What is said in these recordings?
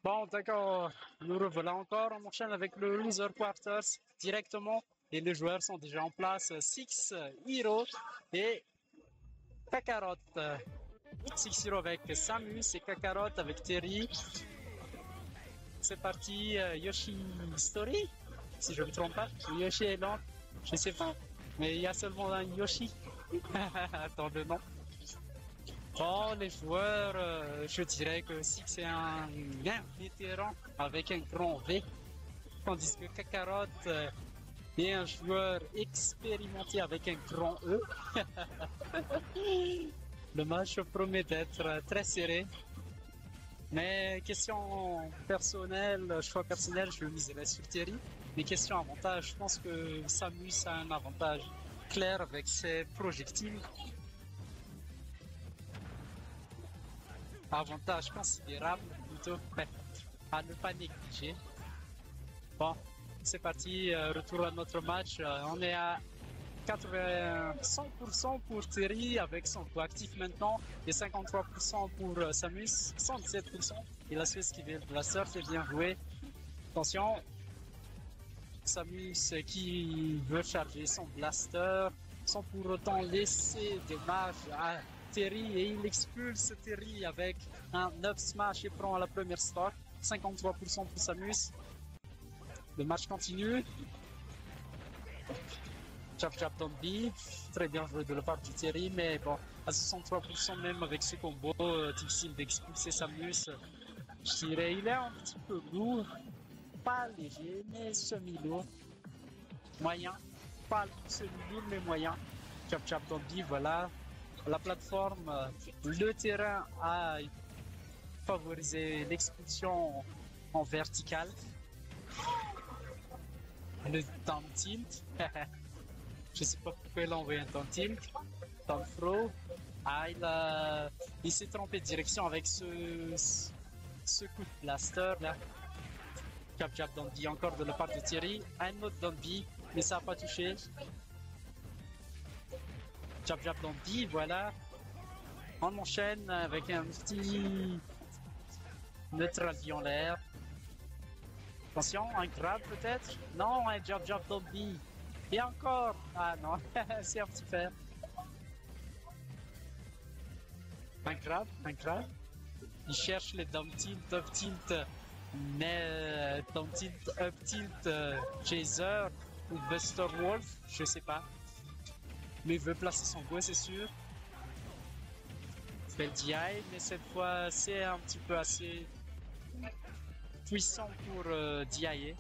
Bon, d'accord, nous revoilà encore. On enchaîne avec le loser quarters directement. Et les joueurs sont déjà en place. Six, Hiro et Kakarot. Six Hiro avec Samus et Kakarot avec Terry. C'est parti, Yoshi Story, si je ne me trompe pas. Yoshi est lent, je sais pas. Mais il y a seulement un Yoshi. Attends le nom. Bon, les joueurs, je dirais que Six est un vétéran avec un grand V, tandis que Kakarot est un joueur expérimenté avec un grand E. Le match promet d'être très serré. Mais question personnelle, choix personnel, je miserais sur Thierry. Mais question avantage, je pense que Samus a un avantage clair avec ses projectiles. Avantage considérable plutôt, à ne pas négliger. Bon, c'est parti, retour à notre match. On est à 100% pour Terry avec son coup actif maintenant et 53% pour Samus, 117%. Et la Suisse qui vient de la surf est bien joué. Attention, Samus qui veut charger son blaster sans pour autant laisser des marges à Terry et il expulse Terry avec un up smash et prend la première stock. 53% pour Samus. Le match continue. Chap Chap Don't Beat, très bien joué de la part du Thierry, mais bon, à 63% même avec ce combo, difficile d'expulser Samus. Je dirais, il est un petit peu lourd, pas léger, mais semi-lourd, moyen, pas semi-lourd, mais moyen. Chap Chap Don't Beat, voilà. La plateforme, le terrain a favorisé l'expulsion en vertical. Le down tilt. Je sais pas pourquoi il a envoyé un down tilt. Down throw. Ah, il s'est trompé de direction avec ce coup de blaster là. Cap Jab Dandy encore de la part de Thierry. Un autre Dandy, mais ça n'a pas touché. Jab Jab Dandy, voilà. On enchaîne avec un petit neutral en l'air. Attention, un grab peut-être. Non, un Jab Jab Dandy. Et encore. Ah non, c'est un petit fer. Un grab, un grab. Il cherche les down tilt, up tilt, mais down tilt, up tilt, chaser ou Buster Wolf, je sais pas. Mais il veut placer son go, c'est sûr. Fait le DI, mais cette fois c'est un petit peu assez puissant pour DIer.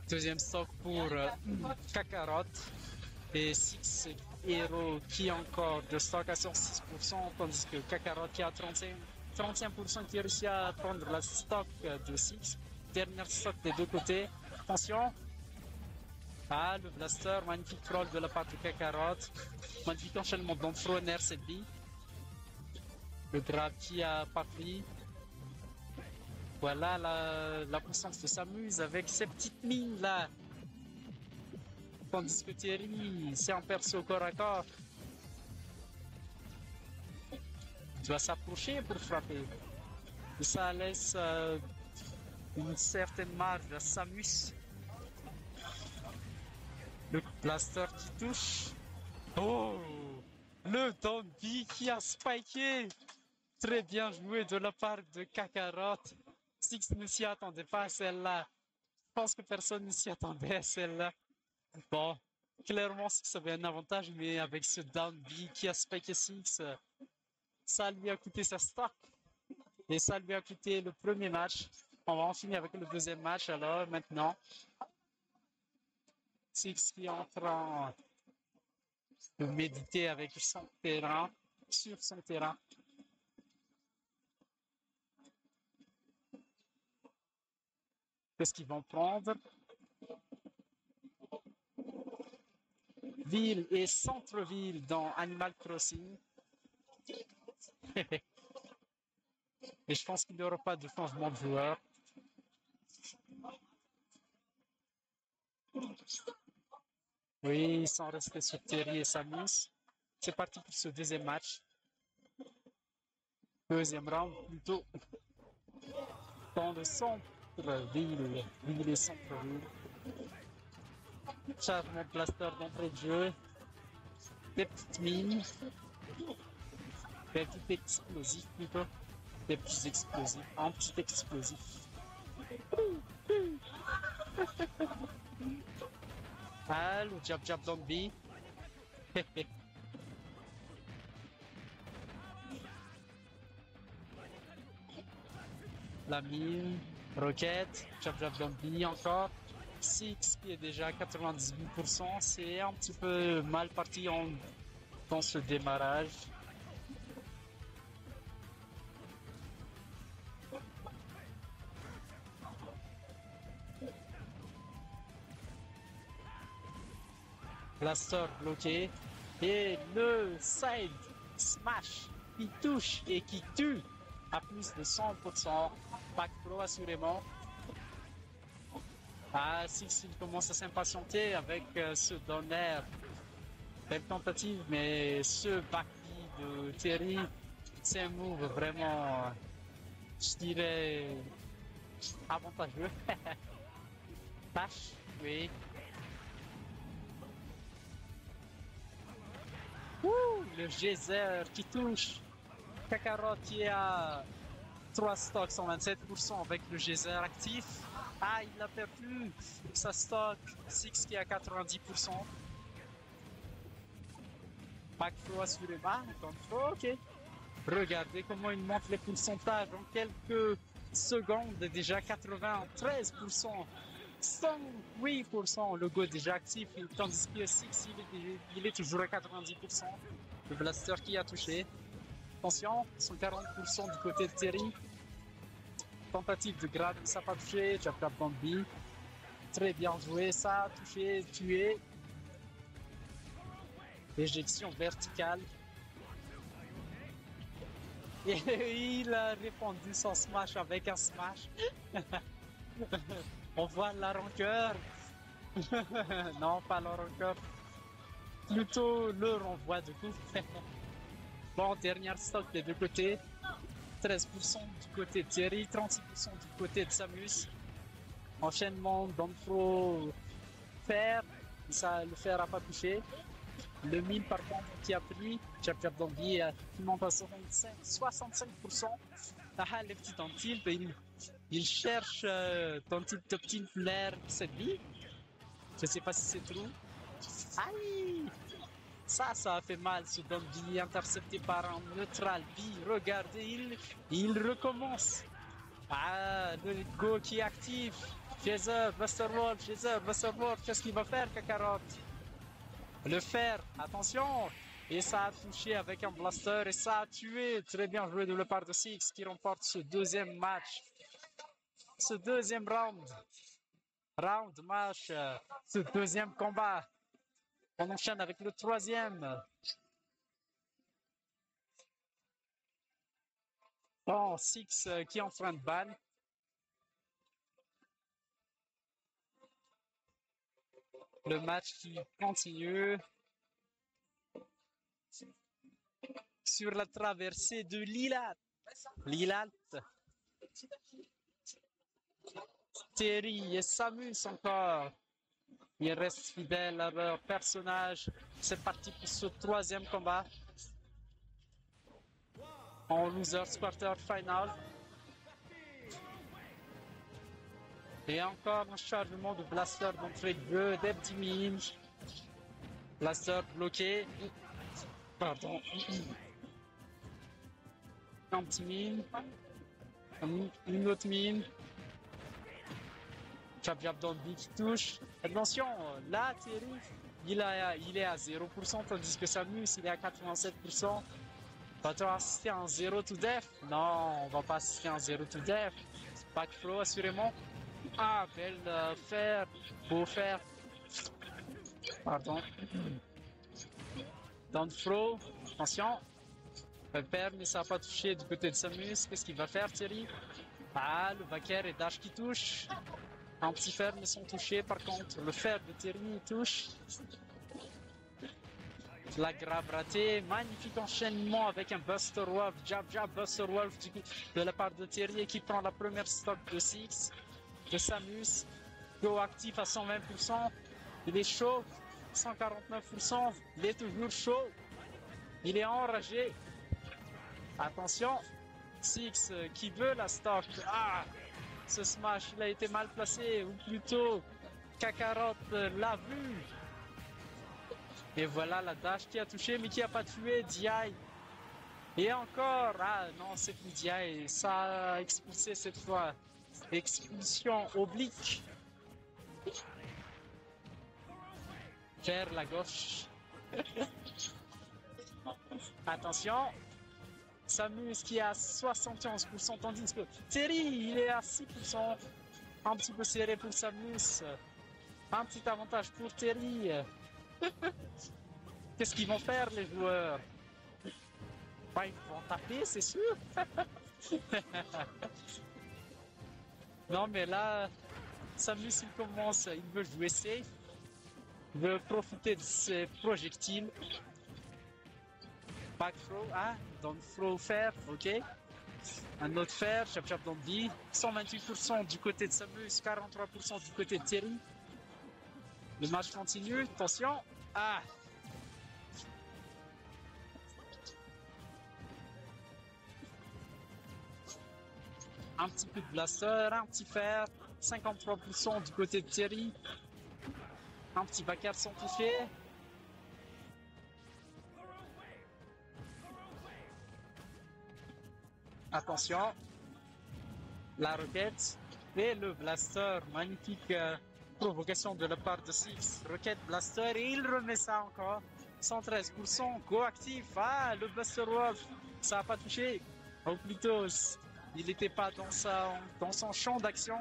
Deuxième stock pour Kakarot. Et Six Hero qui encore de stock à 106%, tandis que Kakarot qui a 35% qui réussit à prendre la stock de Six. Dernière stock des deux côtés. Attention. Ah, le blaster, magnifique troll de la part de Kakarot. Magnifique enchaînement d'entre RCB. Le grab qui a pas pris. Voilà la puissance de Samus avec ses petites mines là. Tandis que Thierry, c'est un perso corps à corps. Il doit s'approcher pour frapper. Et ça laisse une certaine marge à Samus. Le blaster qui touche. Oh! Le Dombi qui a spiké. Très bien joué de la part de Kakarot. Six ne s'y attendait pas à celle-là. Je pense que personne ne s'y attendait à celle-là. Bon, clairement, Six avait un avantage, mais avec ce down B qui a spiké Six, ça lui a coûté sa stock. Et ça lui a coûté le premier match. On va en finir avec le deuxième match alors maintenant. Six qui est en train de méditer avec son terrain, sur son terrain. Qu'est-ce qu'ils vont prendre? Ville et centre-ville dans Animal Crossing. Et je pense qu'il n'y aura pas de changement de joueur. Oui, ils sont restés sur Terry et Samus. C'est parti pour ce deuxième match. Deuxième round plutôt dans le centre-ville, ville et centre-ville. Chargement de blaster d'entrée de jeu. Des petites mines. Des petits explosifs plutôt. Des petits explosifs. Un petit explosif. Ah, le jab jab zombie. La mine, roquette, jab jab zombie encore. Six qui est déjà à 98%, c'est un petit peu mal parti dans ce démarrage. Blaster bloqué et le side smash qui touche et qui tue à plus de 100%. Pack Pro assurément. Ah, Six il commence à s'impatienter avec ce donner. Belle tentative, mais ce backbeat de Terry, c'est un move vraiment, je dirais, avantageux. Dash, oui. Ouh, le geyser qui touche. Kakarot qui est à 3 stocks 127% avec le geyser actif. Ah, il a perdu sa stock. Six qui est à 90%. Backflow assurément. Ok. Regardez comment il monte les pourcentages en quelques secondes. Déjà 93%. 108%. Le go déjà actif. Tandis que Six, il est toujours à 90%. Le blaster qui a touché. Attention, 140% du côté de Terry. Tentative de grab, ça n'a pas touché. Jab jab Bambi. Très bien joué, ça a touché, tué. Éjection verticale. Et il a répondu son smash avec un smash. On voit la rancœur. Non, pas la rancœur. Plutôt le renvoi de coup. Bon, dernière stock des deux côtés. 13% du côté de Thierry, 36% du côté de Samus. Enchaînement d'Anfro fer. Ça, le fer n'a pas touché. Le mine par contre qui a pris, Jab Jab Zombie qui monte à 65%. Ah, les petits Tantilp, il cherche Tantilp Toptil Flair cette vie. Je sais pas si c'est true. Aïe! Ça a fait mal ce Zombie intercepté par un neutral B. Regardez, il recommence. Ah, le go qui est actif. Geyser, Buster Wolf, qu'est-ce qu'il va faire, Kakarot? Le fer, attention! Et ça a touché avec un blaster et ça a tué. Très bien joué de la part de Six qui remporte ce deuxième match. Ce deuxième round. Match. Ce deuxième combat. On enchaîne avec le troisième. Bon, Six qui est en train de ban. Le match qui continue. Sur la traversée de Lilat. Terry et Samus encore. Ils restent fidèles à leur personnage. C'est parti pour ce troisième combat. En Losers Quarter Final. Et encore un chargement de blaster d'entrée de jeu d'Eptimin. Blaster bloqué. Pardon. Un petit mine. Une autre mine. Jab jab dans le qui touche. Attention, là Thierry, il est à 0%, tandis que Samus il est à 87%. Va-t-on assister à un 0 to death? Non, on va pas assister à un 0 to death. Backflow assurément. Ah, belle fer, beau fer. Pardon. Downthrow, attention. Perd, mais ça n'a pas touché du côté de Samus. Qu'est-ce qu'il va faire, Thierry? Ah, le backer et dash qui touche. Un petit fer, mais sans toucher. Par contre, le fer de Thierry touche. La grave ratée, magnifique enchaînement avec un Buster Wolf, jab jab Buster Wolf de la part de Thierry qui prend la première stock de Six, de Samus, go actif à 120%, il est chaud, 149%, il est toujours chaud, il est enragé, attention, Six qui veut la stock, ah, ce smash il a été mal placé, ou plutôt Kakarot l'a vu. Et voilà la dash qui a touché mais qui n'a pas tué DI. Et encore, ah non, c'est plus DI, ça a expulsé cette fois. Expulsion oblique. Vers la gauche. Attention. Samus qui est à 71%, tandis que Terry, il est à 6%. Un petit peu serré pour Samus. Un petit avantage pour Terry. Qu'est-ce qu'ils vont faire les joueurs? Bah, ils vont taper, c'est sûr. Non mais là, Samus il commence, il veut jouer safe. Il veut profiter de ses projectiles. Back throw, ah, dans le throw fer, ok. Un autre fer, chap chap dans le B. 128% du côté de Samus, 43% du côté de Terry. Le match continue, attention. Ah! Un petit peu de blaster, un petit fer, 53% du côté de Thierry. Un petit backer sans toucher. Attention. La roquette et le blaster. Magnifique provocation de la part de Six. Roquette, blaster et il remet ça encore. 113%, go actif. Ah, le Buster Wolf, ça n'a pas touché. Ou plutôt, il n'était pas dans son champ d'action.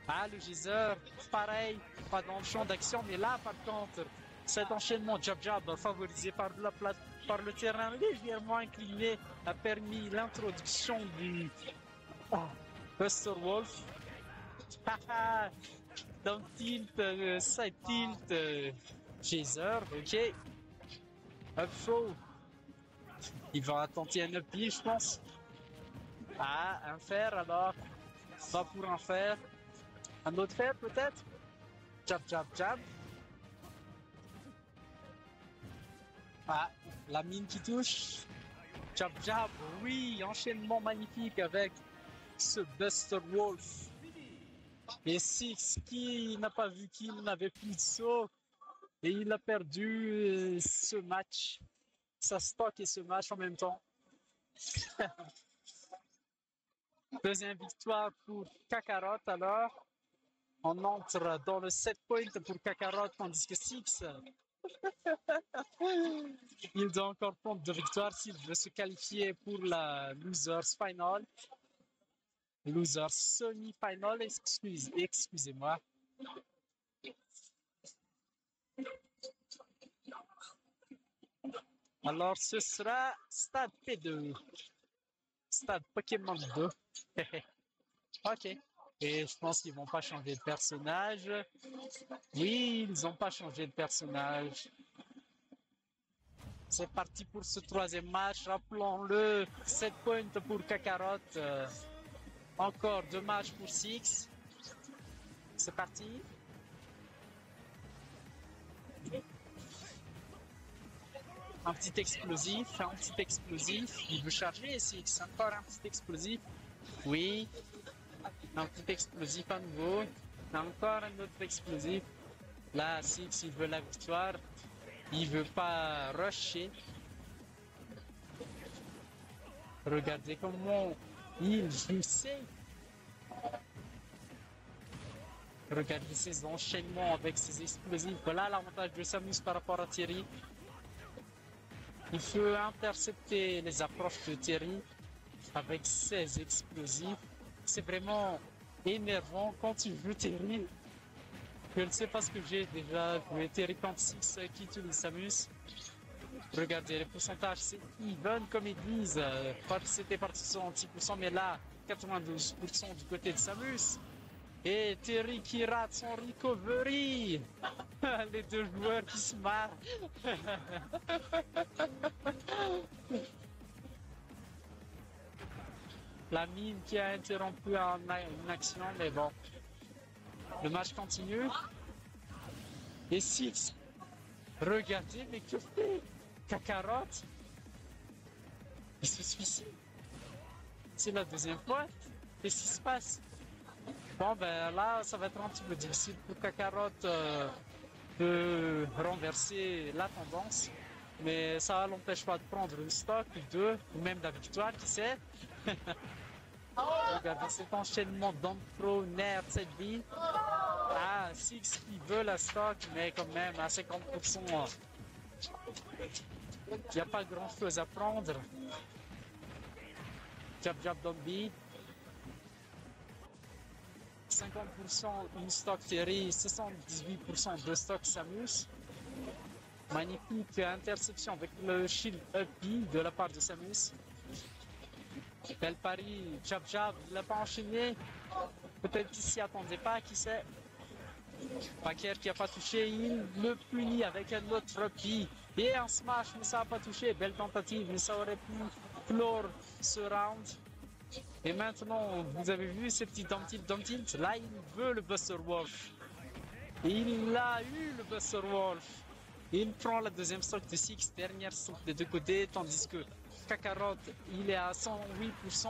Ah, le geyser, pareil, pas dans le champ d'action, mais là, par contre, cet enchaînement jab-jab favorisé par le terrain légèrement incliné a permis l'introduction du Buster Wolf. Down tilt, side tilt, geyser, ok. Up throw. Il va tenter un up B, je pense. Ah, un fer alors. Pas pour un fer. Un autre fer peut-être. Jab, jab, jab. Ah, la mine qui touche. Jab, jab. Oui, enchaînement magnifique avec ce Buster Wolf. Et Six qui n'a pas vu qu'il n'avait plus de saut. Et il a perdu ce match. Sa stock et ce match en même temps. Deuxième victoire pour Kakarot alors. On entre dans le 7 points pour Kakarot tandis que Six, il doit encore prendre 2 victoires s'il veut se qualifier pour la Losers Final. Losers Semi-Final, excusez-moi. Alors ce sera Stade P2. Stade Pokémon 2. Ok. Et je pense qu'ils vont pas changer de personnage. Oui, ils n'ont pas changé de personnage. C'est parti pour ce troisième match. Rappelons-le, 7 points pour Kakarot. Encore 2 matchs pour Six. C'est parti. Un petit explosif, Il veut charger Six. Encore un petit explosif. Oui. Un petit explosif à nouveau. Encore un autre explosif. Là, Six, il veut la victoire. Il veut pas rusher. Regardez comment il joue safe. Regardez ses enchaînements avec ses explosifs. Voilà l'avantage de Samus par rapport à Thierry. Il faut intercepter les approches de Thierry avec ses explosifs. C'est vraiment énervant quand tu joues Terry. Je ne sais pas ce que j'ai déjà joué Terry contre Six qui utilise Samus. Regardez, les pourcentages, c'est even comme ils disent. C'était parti sur 6%, mais là, 92% du côté de Samus. Et Terry qui rate son recovery. Les deux joueurs qui se marrent. La mine qui a interrompu une action, mais bon. Le match continue. Et Six, regardez, mais que fait Kakarot? Il se suicide. C'est la deuxième fois. Qu'est-ce qui se passe? Bon, ben là, ça va être un petit peu difficile pour Kakarot de renverser la tendance. Mais ça l'empêche pas de prendre le stock, deux, ou même la victoire, qui sait. Regardez cet enchaînement d'Ampro, Nair, 7B. Ah, Six qui veut la stock, mais quand même à 50%. Il n'y a pas grand chose à prendre. Jab Jab Dombi. 50% une stock Terry, 78% de stock Samus. Magnifique interception avec le shield up de la part de Samus. Belle pari, Jab Jab, il l'a pas enchaîné. Peut-être qu'il s'y attendait pas, qui sait. Packer qui a pas touché, il le punit avec un autre pied. Et un smash, mais ça n'a pas touché. Belle tentative, mais ça aurait pu clore ce round. Et maintenant, vous avez vu ces petits dump tilt. Là, il veut le Buster Wolf. Et il a eu le Buster Wolf. Et il prend la deuxième stock de Six, dernière stock des deux côtés, tandis que Kakarot, il est à 108%.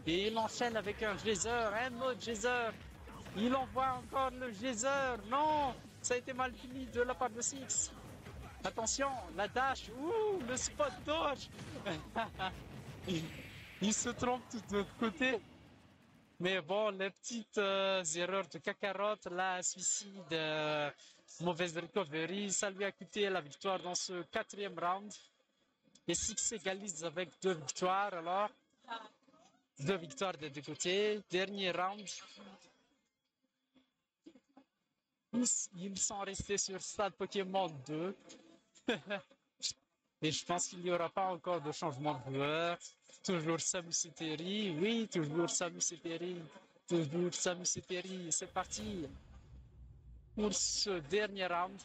Et il enchaîne avec un geyser, un autre geyser. Il envoie encore le geyser. Non, ça a été mal fini de la part de Six. Attention, la dash. Ouh, le spot dodge. Il se trompe tout de l'autre côté. Mais bon, les petites erreurs de Kakarot, là, suicide, mauvaise recovery, ça lui a coûté la victoire dans ce quatrième round. Et Six égalise avec 2 victoires, alors. 2 victoires des deux côtés. Dernier round. Ils sont restés sur Stade Pokémon 2. Et je pense qu'il n'y aura pas encore de changement de joueur. Toujours Samus et Terry. Oui, toujours Samus et Terry. Toujours Samus et Terry. C'est parti pour ce dernier round.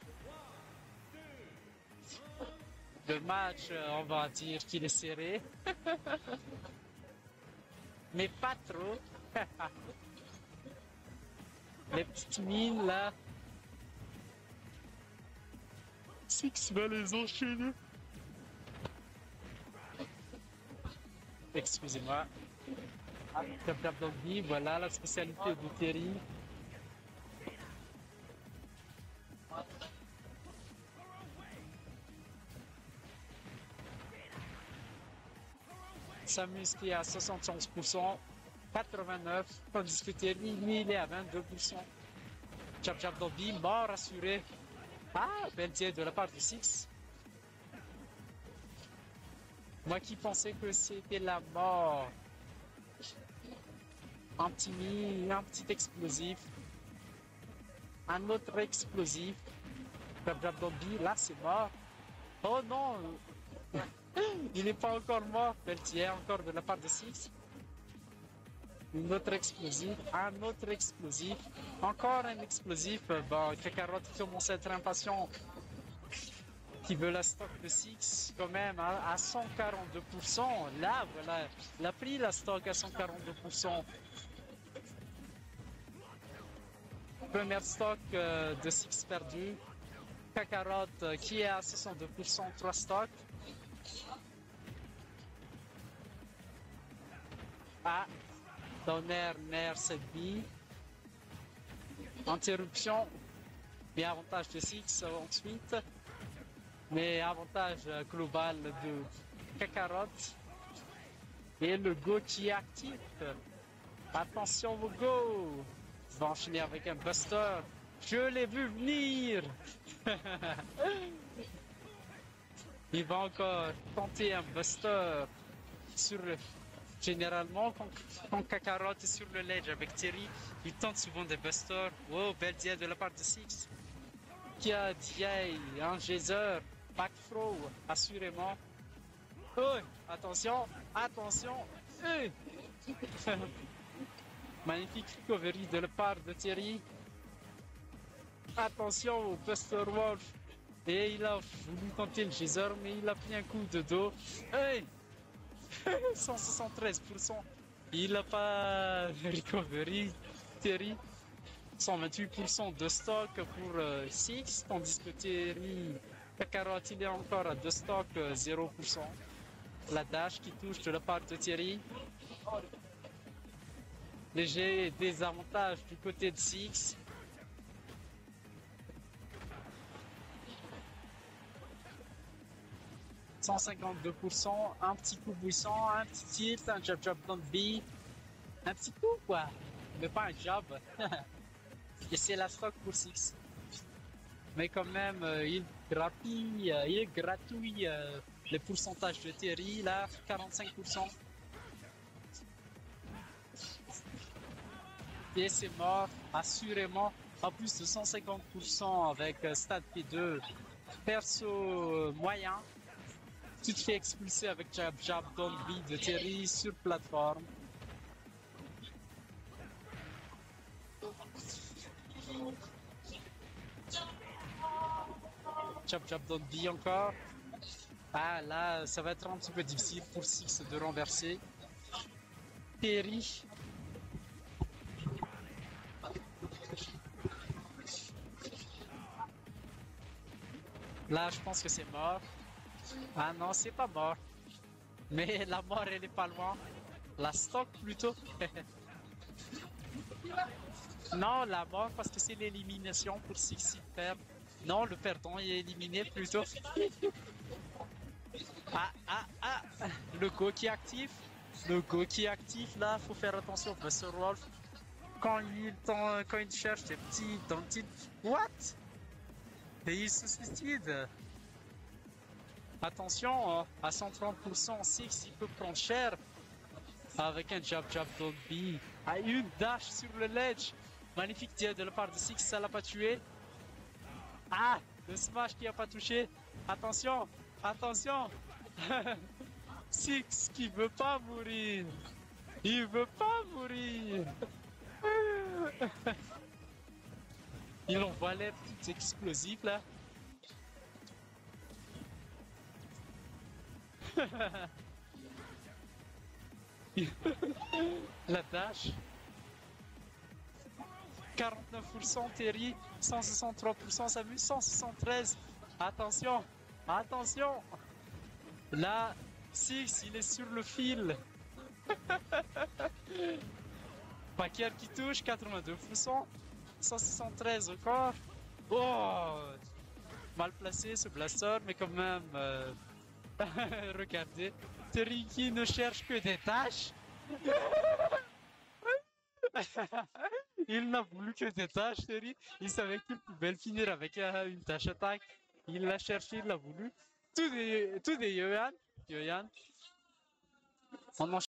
Le match, on va dire qu'il est serré. Mais pas trop. Les petites mines là. Six va les enchaîner. Excusez-moi. Tap tap doggy, voilà la spécialité de Terry. Samus qui est à 71%, 89%, tandis que Terry, lui, il est à 22%. Chap chap doggy, mort assuré. Ah, belle tir de la part de Six. Moi qui pensais que c'était la mort. Un petit explosif. Un autre explosif. Jab Jab Dombi, là c'est mort. Oh non. Il n'est pas encore mort. Pelletier encore de la part de Six. Un autre explosif. Un autre explosif. Encore un explosif. Bon, Kakarot commence à être impatient. Qui veut la stock de Six quand même à 142%. Là, voilà, il a pris la stock à 142%. Première stock de Six perdu. Kakarot qui est à 62%, 3 stocks. Ah, Donner, Nair, 7B. Interruption. Bien avantage de Six ensuite. Mais avantage global de Kakarot. Et le Go qui est actif. Attention au Go. Il va enchaîner avec un Buster. Je l'ai vu venir. Il va encore tenter un Buster. Généralement, quand Kakarot est sur le ledge avec Terry, il tente souvent des Busters. Oh, belle dia de la part de Six. Qui a DA, un geyser. Back throw, assurément. Oh, attention, attention. Magnifique recovery de la part de Thierry. Attention au Buster Wolf. Et il a voulu tenter le geyser, mais il a pris un coup de dos. Hey 173%. Il n'a pas recovery, Thierry. 128% de stock pour Six, tandis que Thierry Cacarotte, il est encore à de stock 0%. La dash qui touche de la part de Thierry. Léger désavantage du côté de Six. « 152%, un petit coup buissant, un petit tilt, un jab dans le B. Un petit coup quoi, mais pas un jab. Et c'est la stock pour Six. Mais quand même, il gratouille le pourcentage de Thierry, là, 45%. Et c'est mort, assurément, à plus de 150% avec Stade P2. Perso moyen, tu te fais expulser avec jab dans le B de Thierry sur plateforme. Jab dans le B encore. Ah là, ça va être un petit peu difficile pour Six de renverser. Thierry. Là, je pense que c'est mort. Ah non, c'est pas mort. Mais la mort, elle est pas loin. La stock plutôt. Non, la mort parce que c'est l'élimination pour Six perd. Non, le perdant est éliminé plutôt. Ah, le go qui est actif. Le go qui est actif, là, faut faire attention. Buster Wolf, quand il cherche des petits dans le titre. What? Et il se suicide. Attention, à 130%, Six, il peut prendre cher. Avec un jab dans le B. Ah, une dash sur le ledge. Magnifique tir de la part de Six, ça l'a pas tué. Ah, le smash qui a pas touché. Attention, attention. Six qui veut pas mourir. Il veut pas mourir. Il envoie l'air tout explosif là. La dash. 49% Thierry, 163% Samus, 173. Attention, attention. Là, Six, il est sur le fil. Packer qui touche, 82%, 173 encore. Oh, mal placé ce blaster, mais quand même, regardez, Thierry qui ne cherche que des tâches. Il n'a voulu que des tâches, Thierry. Il savait qu'il pouvait le finir avec une tâche attaque. Il l'a cherché, il l'a voulu. Tout des Yoyan. On